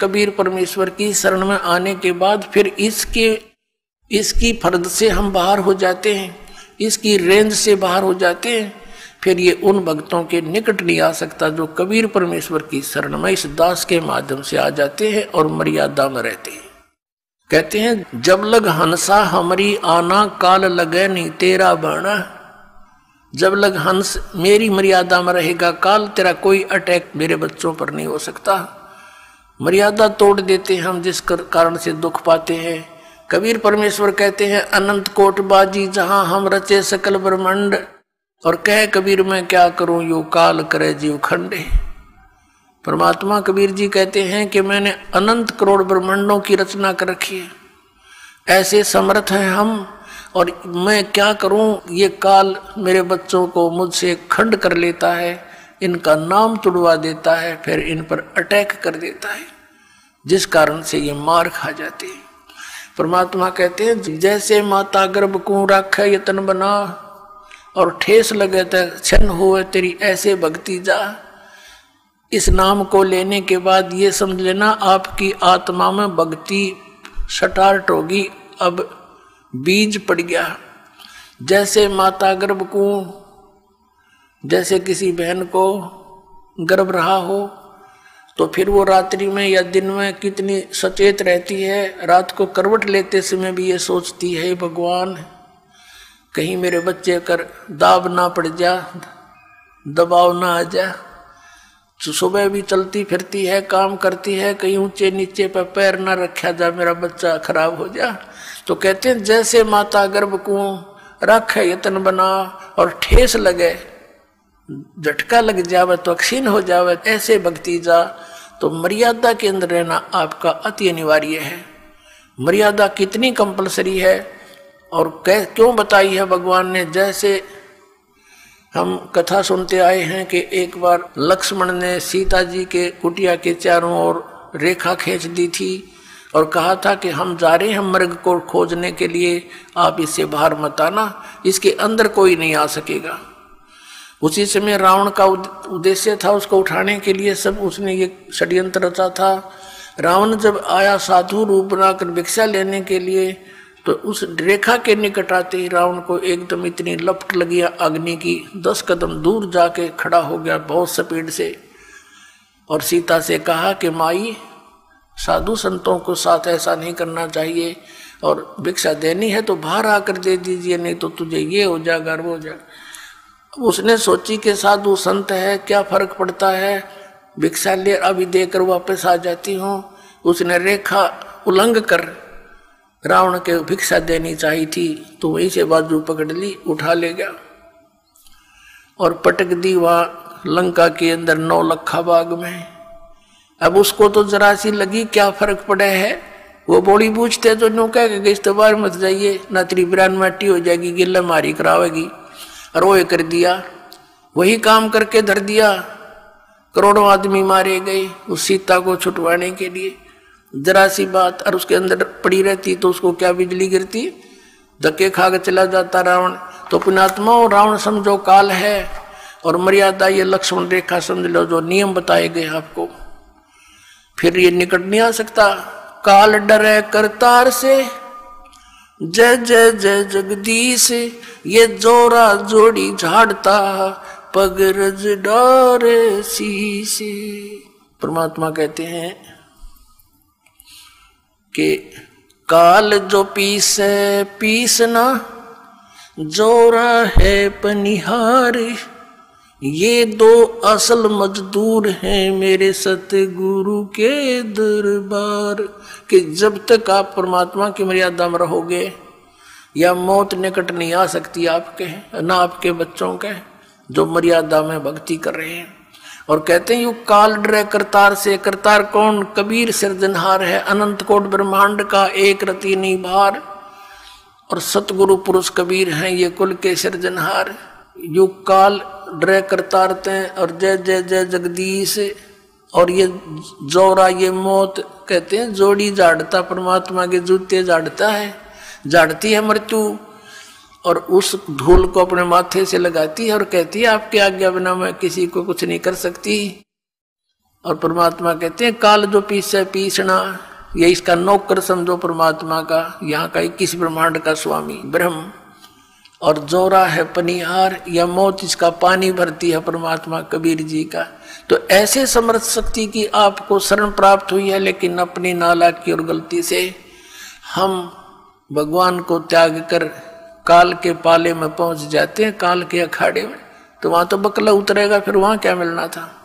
कबीर परमेश्वर की शरण में आने के बाद फिर इसकी फर्द से हम बाहर हो जाते हैं, इसकी रेंज से बाहर हो जाते हैं। फिर ये उन भक्तों के निकट नहीं आ सकता जो कबीर परमेश्वर की शरण में इस दास के माध्यम से आ जाते हैं और मर्यादा में रहते हैं। कहते हैं जब लग हंसा हमारी आना, काल लगे नहीं तेरा बाणा। जब लग हंस मेरी मर्यादा में रहेगा, काल तेरा कोई अटैक मेरे बच्चों पर नहीं हो सकता। मर्यादा तोड़ देते हैं हम, जिस कारण से दुख पाते हैं। कबीर परमेश्वर कहते हैं अनंत कोट बाजी जहां हम रचे सकल ब्रह्मांड, और कह कबीर मैं क्या करूं यो काल करे जीव खंडे। परमात्मा कबीर जी कहते हैं कि मैंने अनंत करोड़ ब्रह्मांडों की रचना कर रखी है, ऐसे समर्थ हैं हम, और मैं क्या करूं, ये काल मेरे बच्चों को मुझसे खंड कर लेता है, इनका नाम तुड़वा देता है, फिर इन पर अटैक कर देता है, जिस कारण से ये मार खा जाते हैं। परमात्मा कहते हैं जैसे माता गर्भ को राख यतन बना, और ठेस लगे तो छन हो तेरी ऐसे भक्ति जा। इस नाम को लेने के बाद ये समझ लेना आपकी आत्मा में भक्ति स्टार्ट होगी, अब बीज पड़ गया। जैसे माता गर्भ को, जैसे किसी बहन को गर्भ रहा हो तो फिर वो रात्रि में या दिन में कितनी सचेत रहती है। रात को करवट लेते समय भी ये सोचती है भगवान कहीं मेरे बच्चे कर दाब ना पड़ जा, दबाव ना आ जा। तो सुबह भी चलती फिरती है, काम करती है, कहीं ऊंचे नीचे पर पैर ना रखा जा, मेरा बच्चा खराब हो जा। तो कहते हैं जैसे माता गर्भ को रख यतन बना, और ठेस लगे, झटका लग जावे तो क्षीण हो जावे, ऐसे भक्ति जा। तो मर्यादा के अंदर रहना आपका अति अनिवार्य है। मर्यादा कितनी कंपलसरी है और क्यों बताई है भगवान ने। जैसे हम कथा सुनते आए हैं कि एक बार लक्ष्मण ने सीता जी के कुटिया के चारों ओर रेखा खींच दी थी और कहा था कि हम जा रहे हैं मर्ग को खोजने के लिए, आप इससे बाहर मत आना, इसके अंदर कोई नहीं आ सकेगा। उसी समय रावण का उद्देश्य था उसको उठाने के लिए, सब उसने ये षड्यंत्र रचा था। रावण जब आया साधु रूप बनाकर भिक्षा लेने के लिए, तो उस रेखा के निकट आते ही रावण को एकदम इतनी लपट लगी अग्नि की, 10 कदम दूर जाके खड़ा हो गया बहुत स्पीड से, और सीता से कहा कि माई साधु संतों को साथ ऐसा नहीं करना चाहिए, और भिक्षा देनी है तो बाहर आकर दे दीजिए, नहीं तो तुझे ये हो जाएगा वो हो जाएगा। उसने सोची कि साधु संत है, क्या फर्क पड़ता है, भिक्षा ले अभी देकर वापस आ जाती हूँ। उसने रेखा उल्लंघ कर रावण के भिक्षा देनी चाहिए थी, तो वहीं से बाजू पकड़ ली, उठा ले गया और पटक दी वहां लंका के अंदर 9 लखा बाग में। अब उसको तो जरा सी लगी, क्या फर्क पड़े है, वो बोली पूछते तो नो कह के इस बार मत जाइए, ना तेरी बिरान माटी हो जाएगी, गिल्ला मारी करावेगी, और वो कर दिया, वही काम करके धर दिया। करोड़ों आदमी मारे गए उस सीता को छुटवाने के लिए। जरा सी बात और उसके अंदर पड़ी रहती तो उसको क्या बिजली गिरती, धक्के खा के चला जाता रावण। तो पुण्यात्मा रावण समझो काल है, और मर्यादा ये लक्ष्मण रेखा समझ लो, जो नियम बताए गए आपको, फिर ये निकट नहीं आ सकता। काल डरे करतार से, जय जय जय जगदीश, ये जोरा जोड़ी झाड़ता, पग रज डारे शीशे। परमात्मा कहते हैं कि काल जो पीसे पीसना, जोरा है पनिहार, ये 2 असल मजदूर हैं मेरे सतगुरु के दरबार। कि जब तक आप परमात्मा की मर्यादा में रहोगे, या मौत निकट नहीं आ सकती आपके, ना आपके बच्चों के जो मर्यादा में भक्ति कर रहे हैं। और कहते हैं यू काल डरे करतार से। करतार कौन, कबीर सिरजनहार है, अनंत कोट ब्रह्मांड का एक रति निभार, और सतगुरु पुरुष कबीर हैं ये कुल के सिरजनहार। यू काल डरे करतार ते, और जय जय जय जगदीश, और ये जोरा ये मौत, कहते हैं जोड़ी झाड़ता, परमात्मा के जूते झाड़ता है, झाड़ती है मृत्यु, और उस धूल को अपने माथे से लगाती है और कहती है आपके आज्ञा बिना मैं किसी को कुछ नहीं कर सकती। और परमात्मा कहते हैं काल जो पीसे पीसना, ये इसका नौकर समझो परमात्मा का, यहाँ का 21 ब्रह्मांड का स्वामी ब्रह्म। और जोरा है पनिहार, या मौत इसका पानी भरती है परमात्मा कबीर जी का। तो ऐसे समर्थ शक्ति की आपको शरण प्राप्त हुई है, लेकिन अपनी नालायकी और गलती से हम भगवान को त्याग कर काल के पाले में पहुंच जाते हैं, काल के अखाड़े में। तो वहां तो बकला उतरेगा, फिर वहां क्या मिलना था।